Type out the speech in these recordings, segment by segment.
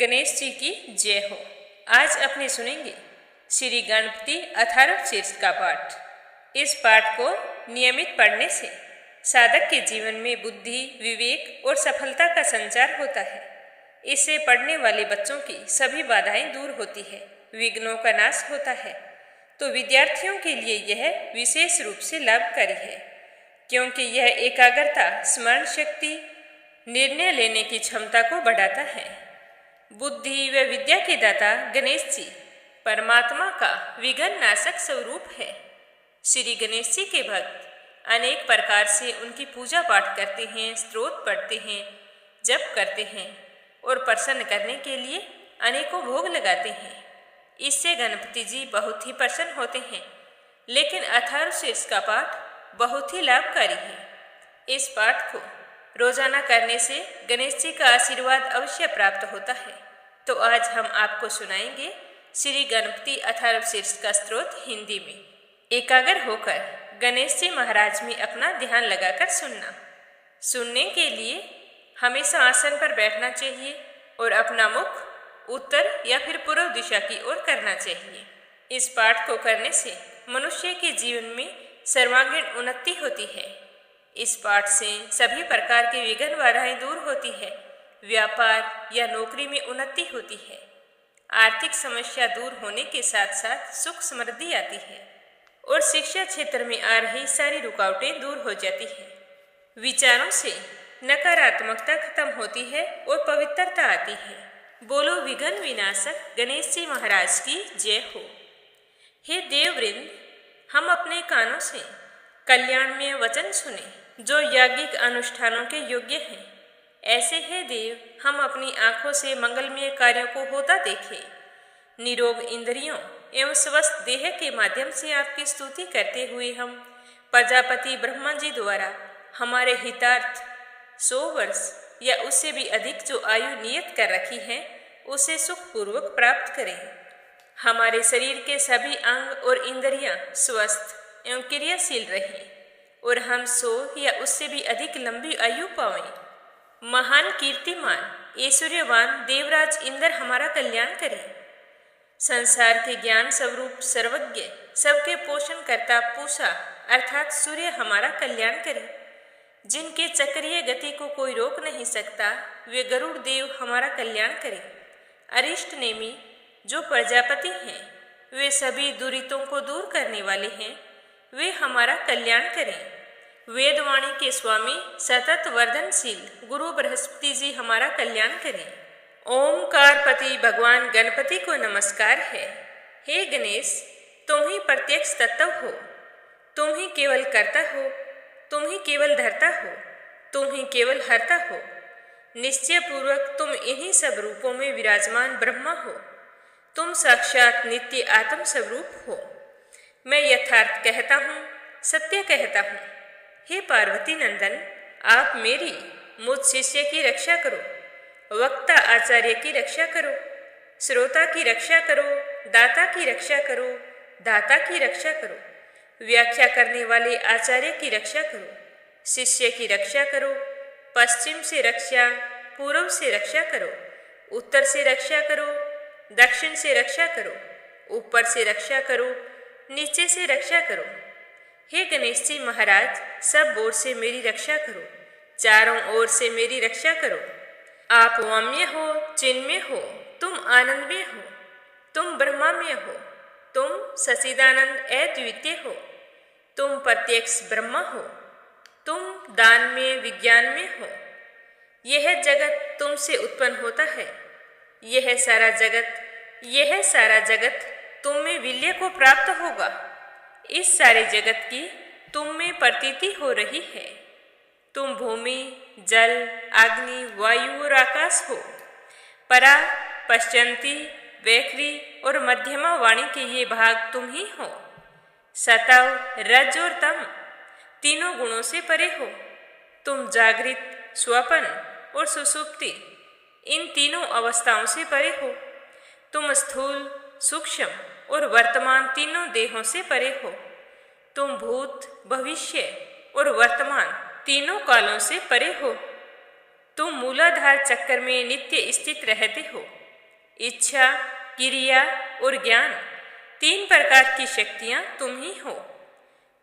गणेश जी की जय हो। आज अपने सुनेंगे श्री गणपति अथर्व शीर्ष का पाठ। इस पाठ को नियमित पढ़ने से साधक के जीवन में बुद्धि, विवेक और सफलता का संचार होता है। इसे पढ़ने वाले बच्चों की सभी बाधाएं दूर होती है, विघ्नों का नाश होता है। तो विद्यार्थियों के लिए यह विशेष रूप से लाभकारी है, क्योंकि यह एकाग्रता, स्मरण शक्ति, निर्णय लेने की क्षमता को बढ़ाता है। बुद्धि व विद्या के दाता गणेश जी परमात्मा का विघ्न नाशक स्वरूप है। श्री गणेश जी के भक्त अनेक प्रकार से उनकी पूजा पाठ करते हैं, स्तोत्र पढ़ते हैं, जप करते हैं और प्रसन्न करने के लिए अनेकों भोग लगाते हैं। इससे गणपति जी बहुत ही प्रसन्न होते हैं। लेकिन अथर्व शीर्ष का पाठ बहुत ही लाभकारी है। इस पाठ को रोजाना करने से गणेश जी का आशीर्वाद अवश्य प्राप्त होता है। तो आज हम आपको सुनाएंगे श्री गणपति अथर्व शीर्ष का स्तोत्र हिंदी में। एकाग्र होकर गणेश जी महाराज में अपना ध्यान लगाकर सुनना। सुनने के लिए हमेशा आसन पर बैठना चाहिए और अपना मुख उत्तर या फिर पूर्व दिशा की ओर करना चाहिए। इस पाठ को करने से मनुष्य के जीवन में सर्वांगीण उन्नति होती है। इस पाठ से सभी प्रकार के विघ्न बाधाएं दूर होती है। व्यापार या नौकरी में उन्नति होती है। आर्थिक समस्या दूर होने के साथ साथ सुख समृद्धि आती है और शिक्षा क्षेत्र में आ रही सारी रुकावटें दूर हो जाती है। विचारों से नकारात्मकता खत्म होती है और पवित्रता आती है। बोलो विघ्न विनाशक गणेश जी महाराज की जय हो। हे देववृंद, हम अपने कानों से कल्याणमय वचन सुने जो याज्ञिक अनुष्ठानों के योग्य हैं। ऐसे हे देव, हम अपनी आंखों से मंगलमय कार्यों को होता देखें। निरोग इंद्रियों एवं स्वस्थ देह के माध्यम से आपकी स्तुति करते हुए हम प्रजापति ब्रह्मा जी द्वारा हमारे हितार्थ 100 वर्ष या उससे भी अधिक जो आयु नियत कर रखी है उसे सुखपूर्वक प्राप्त करें। हमारे शरीर के सभी अंग और इंद्रियां स्वस्थ एवं क्रियाशील रहें और हम 100 या उससे भी अधिक लंबी आयु पावें। महान कीर्तिमान ऐश्वर्यवान देवराज इंद्र हमारा कल्याण करें। संसार के ज्ञान स्वरूप सर्वज्ञ सबके पोषण करता पूषा अर्थात सूर्य हमारा कल्याण करें। जिनके चक्रीय गति को कोई रोक नहीं सकता वे गरुड़ देव हमारा कल्याण करें। अरिष्ट नेमी जो प्रजापति हैं वे सभी दुरितों को दूर करने वाले हैं, वे हमारा कल्याण करें। वेदवाणी के स्वामी सतत वर्धनशील गुरु बृहस्पति जी हमारा कल्याण करें। ओमकारपति भगवान गणपति को नमस्कार है। हे गणेश, तुम ही प्रत्यक्ष तत्व हो, तुम ही केवल करता हो, तुम ही केवल धरता हो, तुम ही केवल हरता हो। निश्चय पूर्वक तुम इन्हीं सब रूपों में विराजमान ब्रह्मा हो। तुम साक्षात नित्य आत्म स्वरूप हो। मैं यथार्थ कहता हूँ, सत्य कहता हूँ। हे पार्वती नंदन, आप मेरी मुझ शिष्य की रक्षा करो, वक्ता आचार्य की रक्षा करो, श्रोता की रक्षा करो, दाता की रक्षा करो, दाता की रक्षा करो, व्याख्या करने वाले आचार्य की रक्षा करो, शिष्य की रक्षा करो, पश्चिम से रक्षा, पूर्व से रक्षा करो, उत्तर से रक्षा करो, दक्षिण से रक्षा करो, ऊपर से रक्षा करो, नीचे से रक्षा करो। हे गणेश जी महाराज, सब ओर से मेरी रक्षा करो, चारों ओर से मेरी रक्षा करो। आप वाम्य हो, चिन्मय हो, तुम आनंदमय हो, तुम ब्रह्मामय हो, तुम सच्चिदानंद अद्वितीय हो, तुम प्रत्यक्ष ब्रह्मा हो, तुम दान में विज्ञान में हो। यह जगत तुमसे उत्पन्न होता है। यह सारा जगत तुम में विलय को प्राप्त होगा। इस सारे जगत की तुम में प्रतीति हो रही है। तुम भूमि, जल, अग्नि, वायु और आकाश हो। परा, पश्चंती, वैखरी और मध्यमा वाणी के ये भाग तुम ही हो। सतव, रज और तम तीनों गुणों से परे हो। तुम जागृत, स्वपन और सुषुप्ति इन तीनों अवस्थाओं से परे हो। तुम स्थूल, सूक्ष्म और वर्तमान तीनों देहों से परे हो। तुम भूत, भविष्य और वर्तमान तीनों कालों से परे हो। तुम मूलाधार चक्र में नित्य स्थित रहते हो। इच्छा, क्रिया और ज्ञान, 3 प्रकार की शक्तियाँ तुम ही हो।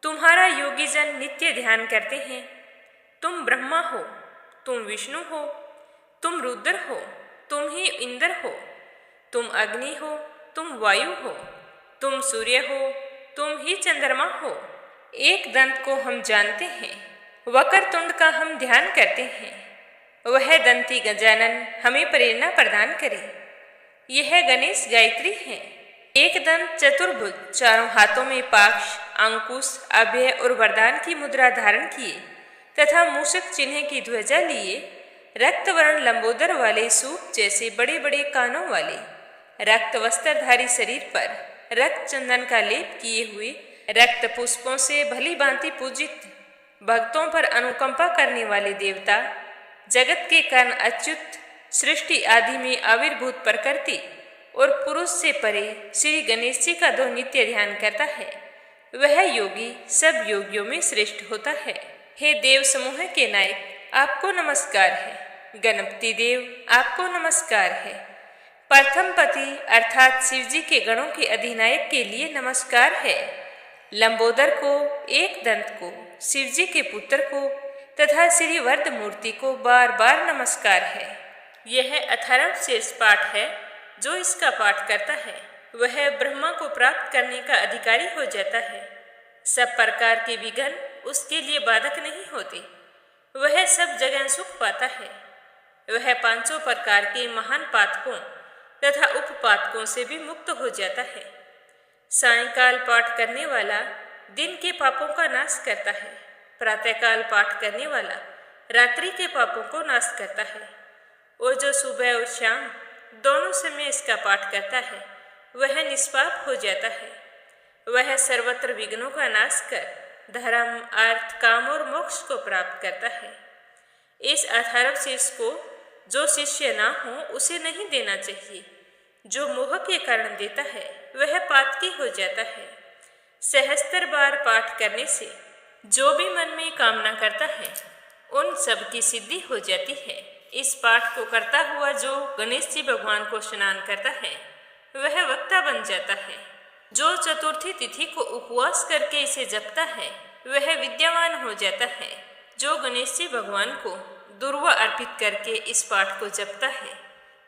तुम्हारा योगी जन नित्य ध्यान करते हैं। तुम ब्रह्मा हो, तुम विष्णु हो, तुम रुद्र हो, तुम ही इंद्र हो, तुम अग्नि हो, तुम वायु हो, तुम सूर्य हो, तुम ही चंद्रमा हो। एक दंत को हम जानते हैं, वक्रतुंड का हम ध्यान करते हैं। वह दंती गजानन हमें प्रेरणा प्रदान करे। यह गणेश गायत्री है। एक दंत चतुर्भुज, चारों हाथों में पाश, अंकुश, अभय और वरदान की मुद्रा धारण किए तथा मूषक चिन्ह की ध्वजा लिए, रक्तवर्ण लंबोदर वाले सूप जैसे बड़े बड़े कानों वाले, रक्त वस्त्रधारी शरीर पर रक्त चंदन का लेप किए हुए, रक्त पुष्पों से भली भांति पूजित, भक्तों पर अनुकंपा करने वाले देवता, जगत के कारण अच्युत, सृष्टि आदि में आविर्भूत प्रकृति और पुरुष से परे श्री गणेश जी का जो नित्य ध्यान करता है, वह योगी सब योगियों में श्रेष्ठ होता है। हे देव समूह के नायक, आपको नमस्कार है। गणपति देव, आपको नमस्कार है। प्रथम पति अर्थात शिव जी के गणों के अधिनायक के लिए नमस्कार है। लंबोदर को, एक दंत को, शिव जी के पुत्र को तथा श्री वर्ध मूर्ति को बार बार नमस्कार है। यह 18 शेष पाठ है। जो इसका पाठ करता है वह ब्रह्मा को प्राप्त करने का अधिकारी हो जाता है। सब प्रकार के विघ्न उसके लिए बाधक नहीं होते। वह सब जगह सुख पाता है। वह 5 प्रकार के महान पातकों तथा उपपातकों से भी मुक्त हो जाता है। सायंकाल पाठ करने वाला दिन के पापों का नाश करता है। प्रातःकाल पाठ करने वाला रात्रि के पापों को नाश करता है। और जो सुबह और शाम दोनों समय इसका पाठ करता है वह निष्पाप हो जाता है। वह सर्वत्र विघ्नों का नाश कर धर्म, अर्थ, काम और मोक्ष को प्राप्त करता है। इस 18 शेष को जो शिष्य ना हो उसे नहीं देना चाहिए। जो मोह के कारण देता है वह पातकी हो जाता है। 76 बार पाठ करने से जो भी मन में कामना करता है उन सब की सिद्धि हो जाती है। इस पाठ को करता हुआ जो गणेश जी भगवान को स्नान करता है वह वक्ता बन जाता है। जो चतुर्थी तिथि को उपवास करके इसे जपता है वह विद्यावान हो जाता है। जो गणेश जी भगवान को दुर्वा अर्पित करके इस पाठ को जपता है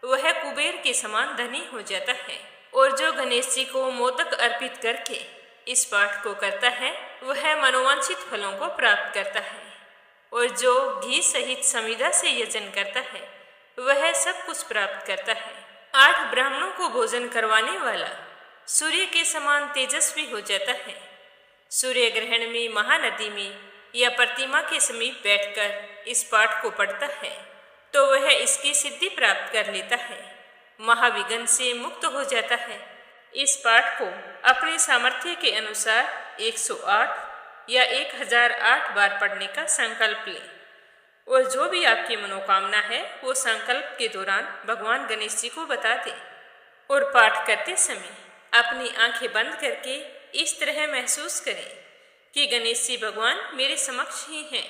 वह कुबेर के समान धनी हो जाता है। और जो गणेश जी को मोदक अर्पित करके इस पाठ को करता है वह मनोवांछित फलों को प्राप्त करता है। और जो घी सहित समिधा से यजन करता है वह सब कुछ प्राप्त करता है। 8 ब्राह्मणों को भोजन करवाने वाला सूर्य के समान तेजस्वी हो जाता है। सूर्य ग्रहण में, महानदी में या प्रतिमा के समीप बैठकर इस पाठ को पढ़ता है तो वह इसकी सिद्धि प्राप्त कर लेता है, महाविघ्न से मुक्त हो जाता है। इस पाठ को अपने सामर्थ्य के अनुसार 108 या 1008 बार पढ़ने का संकल्प लें। और जो भी आपकी मनोकामना है वो संकल्प के दौरान भगवान गणेश जी को बता दें। और पाठ करते समय अपनी आंखें बंद करके इस तरह महसूस करें कि गणेश जी भगवान मेरे समक्ष ही हैं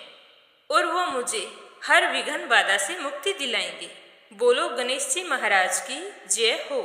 और वो मुझे हर विघ्न बाधा से मुक्ति दिलाएंगे। बोलो गणेश जी महाराज की जय हो।